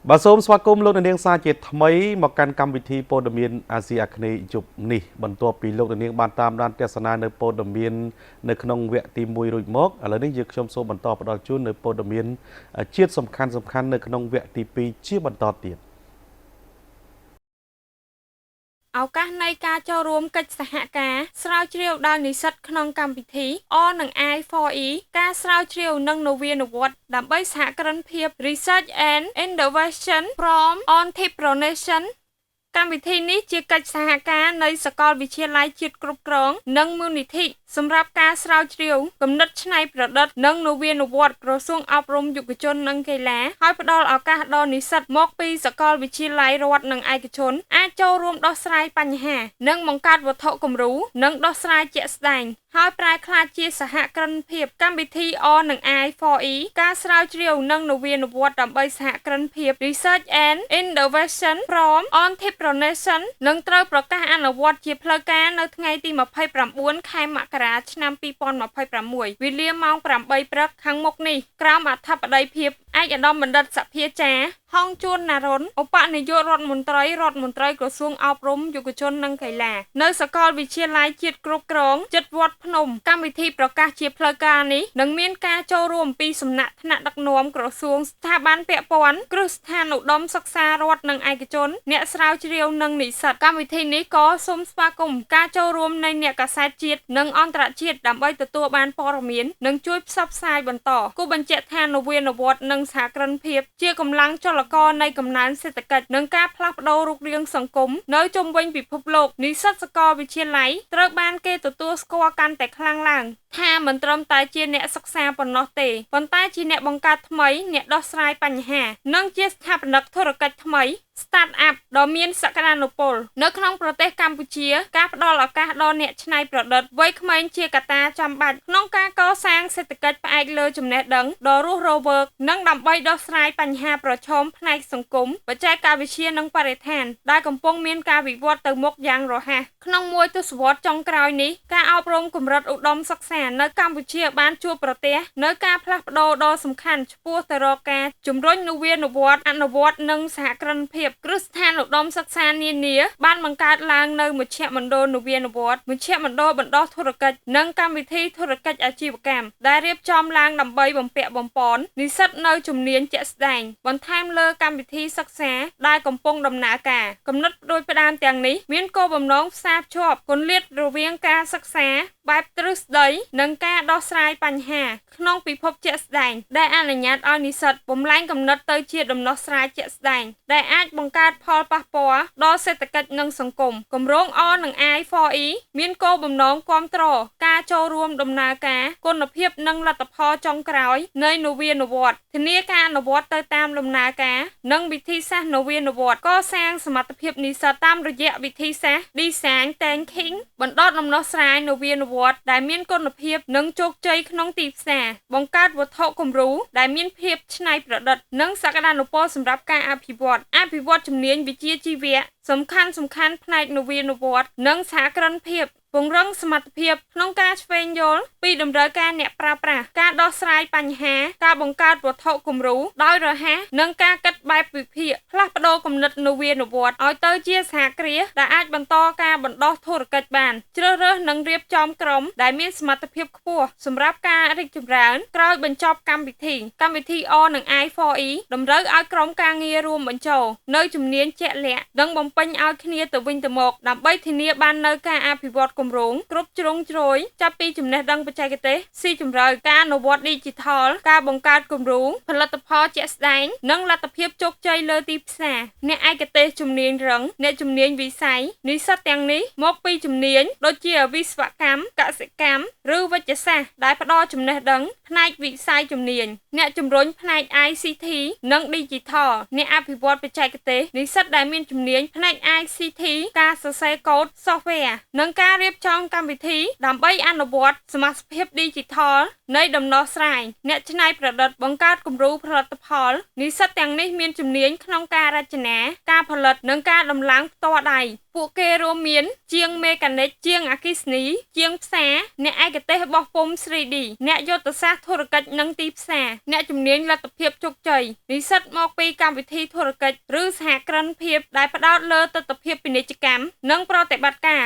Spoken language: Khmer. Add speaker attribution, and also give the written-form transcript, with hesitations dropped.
Speaker 1: បាទសូមស្វាគមន៍លោកនាងសាជាថ្មីមកកាន់កម្មវិធីព័ត៌មានអាស៊ីអាគ្នេយ៍យប់នេះបន្ទាប់ពីលោកនាងបានតាមដានទស្សនានៅព័ត៌មាននៅក្នុងវគ្គទី1រួចមកឥឡូវនេះយើងខ្ញុំសូមបន្តផ្ដល់ជូននៅព័ត៌មានជាតិសំខាន់នៅក្នុងវគ្គទី2ជាបន្តទៀត
Speaker 2: ឱកាសនៃការចូលរួមកិច្ចសហការស្រាវជ្រាវដល់និស្សិតក្នុងកម្មវិធី R និង I4E ការស្រាវជ្រាវនិងនវានុវត្តន៍ដើម្បីសហគ្រិនភាព Research and Innovation from Entrepreneurship កម្មវិធីនេះជាកិច្ចសហការនៃសាកលវិទ្យាល័យជាតិគ្រប់គ្រងនិងមូលនិធិសម្រាប់ការស្រាវជ្រាវគំនិតច្នៃប្រឌិតនិងនវានុវត្តន៍ក្រសួងអប់រំយុវជននិងកីឡាហើយផ្ដល់ឱកាសដល់និស្សិតមកពីសាកលវិទ្យាល័យរដ្ឋនិងឯកជនអាចចូលរួមដោះស្រាយបញ្ហានិងបង្កើតវត្ថុគំរូនិងដោះស្រាយជាក់ស្ដែងហើយប្រែក្លាយជាសហគ្រិនភាពកម្មវិធី R និង I4E ការស្រាវជ្រាវនិងនវានុវត្តន៍ដើម្បីសហគ្រិនភាព Research and Innovation from Entrepreneurship នឹងត្រូវប្រកាសអនុវត្តជាផ្លូវការនៅថ្ងៃទី29ខែមករាឆ្នាំ2026វេលាម៉ោង8ព្រឹកខាងមុខនេះក្រោមអធិបតីភាពឯកឧត្តមបណ្ឌិតសភាចារ្យហងជួនណារុនឧបនាយករដ្ឋមន្ត្រីក្រសួងអប់រំយុវជននិងកីឡានៅសាកលវិទ្យាល័យជាតិគ្រប់គ្រងជិតវត្តភ្នំកម្មវិធីប្រកាសជាផ្លូវការនេះនឹងមានការចូលរួមពីសំណាក់ថ្នាក់ដឹកនាំក្រសួងស្ថាប័នពាក់ព័ន្ធគ្រឹះស្ថានឧត្តមសិក្សារដ្ឋនិងឯកជនអ្នកស្រាវជ្រាវនិងនិស្សិតកម្មវិធីនេះក៏សូមស្វាគមន៍ការចូលរួមនៃអ្នកកាសែតជាតិនិងអន្តរជាតិដើម្បីទទួលបានព័ត៌មាននិងជួយផ្សព្វផ្សាយបន្តគូបញ្ជាក់ថានវានុវត្តន៍និងសហគ្រិនភាពជាកម្លាំងចលករនៃកំណើនសេដ្ឋកិច្ចនិងការផ្លាស់ប្តូររូបរាងសង្គមនៅជុំវិញពិភពលោកនិស្សិតសាកលវិទ្យាល័យត្រូវបានគេទទួលស្គាល់កាន់តែខ្លាំងឡើងថាមិនត្រឹមតែជាអ្នកសិក្សាប៉ុណ្ណោះទេប៉ុន្តែជាអ្នកបង្កើតថ្មីអ្នកដោះស្រាយបញ្ហានិងជាស្ថាបនិកធុរកិច្ចថ្មី Start-up ដ៏មានសក្តានុពលនៅក្នុងប្រទេសកម្ពុជាការផ្ដល់ឱកាសដល់អ្នកច្នៃប្រឌិតវ័យក្មេងជាកត្តាចាំបាច់ក្នុងការកសាងសេដ្ឋកិច្ចផ្អែកលើចំណេះដឹងដ៏រស់រវើកនិងដើម្បីដោះស្រាយបញ្ហាប្រឈមផ្នែកសង្គមបច្ចេកវិទ្យានិងបរិស្ថានដែលកំពុងមានការវិវត្តទៅមុខយ៉ាងរហ័សក្នុងមួយទសវត្សរ៍ចុងក្រោយនេះការអប់រំកម្រិតឧត្តមសិក្សានៅកម្ពុជាបានជួបប្រទះនៅការផ្លាស់ប្ដូរដ៏សំខាន់ឆ្ពោះទៅរកការជំរុញនវានុវត្តន៍អនុវត្តន៍និងសហគ្រិនភាពគ្រឹះស្ថានឧត្តមសិក្សានានាបានបង្កើតឡើងនៅមជ្ឈមណ្ឌលនវានុវត្តន៍មជ្ឈមណ្ឌលបណ្ដុះធុរកិច្ចនិងកម្មវិធីធុរកិច្ចអាជីវកម្មដែលរៀបចំឡើងដើម្បីបំពាក់បំប៉ននិស្សិតនៅជំនាញជាក់ស្ដែងបន្ថែមលើកម្មវិធីសិក្សាដែលកំពុងដំណើរការគំនិតផ្ដួចផ្ដើមទាំងនេះមានគោលបំណងផ្សារភ្ជាប់គម្លាតរវាងការសិក្សាបែបទ្រឹស្ដីនិងការដោះស្រាយបញ្ហាក្នុងពិភពជាក់ស្ដែងដែលអនុញ្ញាតឲ្យនិស្សិតបំលែងគំនិតទៅជាដំណោះស្រាយជាក់ស្ដែងដែលអាចបង្កើតផលប៉ះពាល់ដល់សេដ្ឋកិច្ចនិងសង្គមគម្រោង R និង I4E មានគោលបំណងគាំទ្រការចូលរួមដំណើរការគុណភាពនិងលទ្ធផលចុងក្រោយនៃនវានុវត្តន៍ធានាការអនុវត្តទៅតាមដំណើរការនិងវិធីសាស្ត្រនវានុវត្តន៍កសាងសមត្ថភាពនិស្សិតតាមរយៈវិធីសាស្ត្រ Design Thinking បណ្ដុតដំណោះស្រាយនវានុវត្តន៍ដែលមានគុណភាពនិងជោគជ័យក្នុងទីផ្សារបង្កើតវត្ថុគំរូដែលមានភាពច្នៃប្រឌិតនិងសក្តានុពលសម្រាប់ការអភិវឌ្ឍជំនាញវិជ្ជាជីវៈសំខាន់ផ្នែកនវានុវត្តន៍និងសហគ្រិនភាពពង្រឹងសមត្ថភាពក្នុងការឆ្វេងយល់ពីតម្រូវការអ្នកប្រើប្រាស់ការដោះស្រាយបញ្ហាការបង្កើតវត្ថុគំរូដោយរហ័សនិងការគិតបែបវិភាគផ្លាស់ប្ដូរគំនិតនវានុវត្តន៍ឲ្យទៅជាសហគ្រាសដែលអាចបន្តការបណ្ដោះធុរកិច្ចបានជ្រើសរើសនិងរៀបចំក្រុមដែលមានសមត្ថភាពខ្ពស់សម្រាប់ការរីកចម្រើនក្រោយបញ្ចប់កម្មវិធី R និង I4E តម្រូវឲ្យក្រុមការងាររួមបញ្ចូលនៅជំនាញជាក់លាក់និងបំពេញឲ្យគ្នាទៅវិញទៅមកដើម្បីធានាបាននូវការអភិវឌ្ឍគម្រោងគ្រប់ជ្រុងជ្រោយចាប់ពីចំណេះដឹងបច្ចេកទេសស៊ីជម្រៅការអនុវត្តឌីជីថលការបង្កើតគំរូផលិតផលជាក់ស្ដែងនិងលទ្ធភាពជោគជ័យលើទីផ្សារអ្នកឯកទេសជំនាញរឹងអ្នកជំនាញវិស័យនិស្សិតទាំងនេះមកពីជំនាញដូចជាវិស្វកម្មកសិកម្មឬវិទ្យាសាស្ត្រដែលផ្ដល់ចំណេះដឹងផ្នែកវិស័យជំនាញអ្នកជំរុញផ្នែក ICT និង Digital អ្នកអភិវឌ្ឍបច្ចេកទេសនិស្សិតដែលមានជំនាញផ្នែក ICT ការសរសេរកូដ Software និងការរៀប រៀបចំកម្មវិធីដើម្បីអនុវត្តសមាសភាព Digital នៃដំណោះស្រាយអ្នកច្នៃប្រឌិតបង្កើតគំរូផលិតផលនិស្សិតទាំងនេះមានជំនាញក្នុងការរចនាការផលិតនិងការដំឡើងផ្ទាល់ដៃពួកគេរួមមានជាងមេកានិកជាងអគ្គិសនីជាងផ្សារអ្នកឯកទេសបោះពុម្ព 3D អ្នកយុទ្ធសាស្ត្រធុរកិច្ចនិងទីផ្សារអ្នកជំនាញលទ្ធភាពជោគជ័យនិស្សិតមកពីកម្មវិធីធុរកិច្ចឬសហគ្រិនភាពដែលផ្ដោតលើទិដ្ឋភាពពាណិជ្ជកម្មនិងប្រតិបត្តិការ